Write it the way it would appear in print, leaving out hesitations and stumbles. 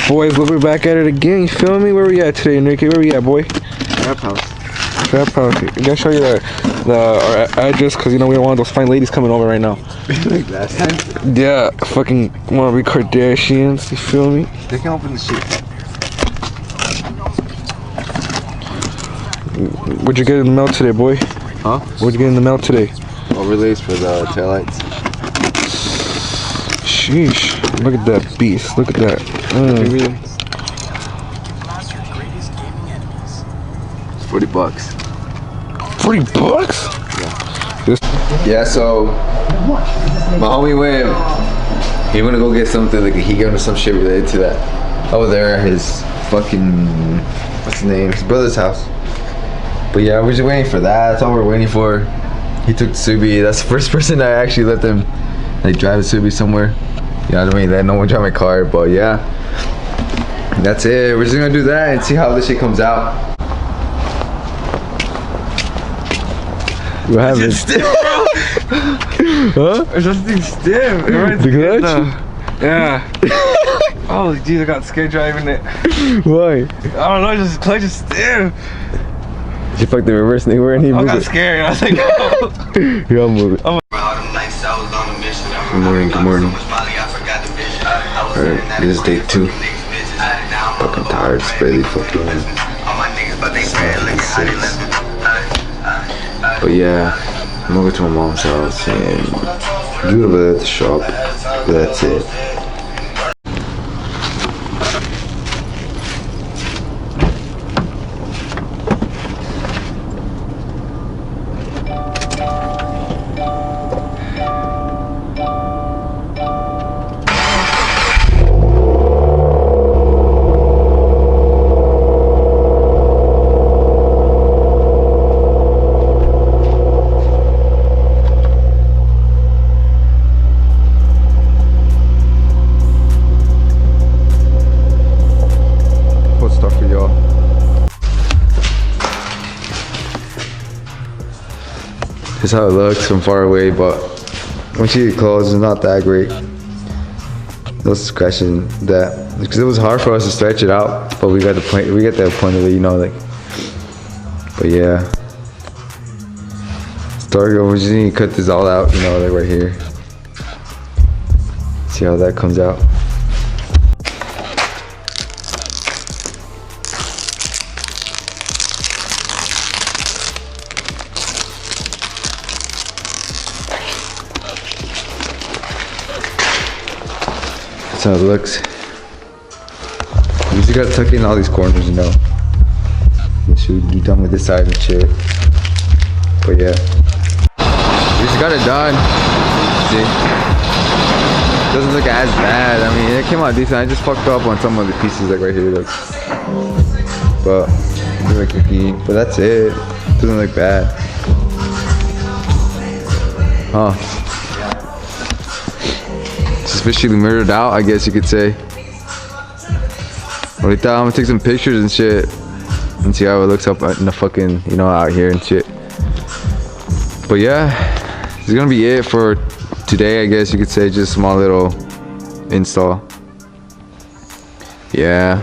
Boys, we're back at it again. You feel me? Where we at today, Enrique? Where we at, boy? Trap house. Trap house. I gotta show you our address, because you know we don't want those fine ladies coming over right now. Like last time? Yeah, fucking wanna be Kardashians. You feel me? They can open the shit. What'd you get in the mail today, boy? Huh? What'd you get in the mail today? Overlays for the taillights. Sheesh. Look at that beast. Look at that. It's $40. 40 bucks? Yeah, so my homie went, he went to go get something, like he gave him some shit related to that. Over there at his fucking, what's his name? His brother's house. But yeah, we're just waiting for that. That's all we're waiting for. He took Subie. That's the first person I actually let them like drive Subie somewhere. You know what I mean? Let no one drive my car. But yeah, that's it. We're just gonna do that and see how this shit comes out. What happened? Huh? There's something stiff. The clutch? Yeah. Oh jeez, I got scared driving it. Why? I don't know, just the clutch is stiff. You fucked the reverse thing where he moved it. I got scared. I was like, oh. You all move it. Oh. Good morning, good morning. Alright, this is day 2. Fucking tired, it's barely fucking 6. But yeah, I'm gonna go to my mom's house and do a little bit at the shop. But that's it. This is how it looks from far away, but once you get close, it's not that great. No scratching that, because it was hard for us to stretch it out, but we got the point. We get that point of it, you know, like. But yeah, we just need to cut this all out, you know, like right here. See how that comes out. That's how it looks. You just gotta tuck in all these corners, you know. You should be done with this side and shit. But yeah, we just got it done. See, doesn't look as bad. I mean, it came out decent. I just fucked up on some of the pieces, like right here, like. But that's it. Doesn't look bad. Huh? It's officially mirrored out, I guess you could say. Ahorita I'm gonna take some pictures and shit and see how it looks up in the fucking, you know, out here and shit. But yeah, this is gonna be it for today, I guess you could say. Just a small little install. Yeah.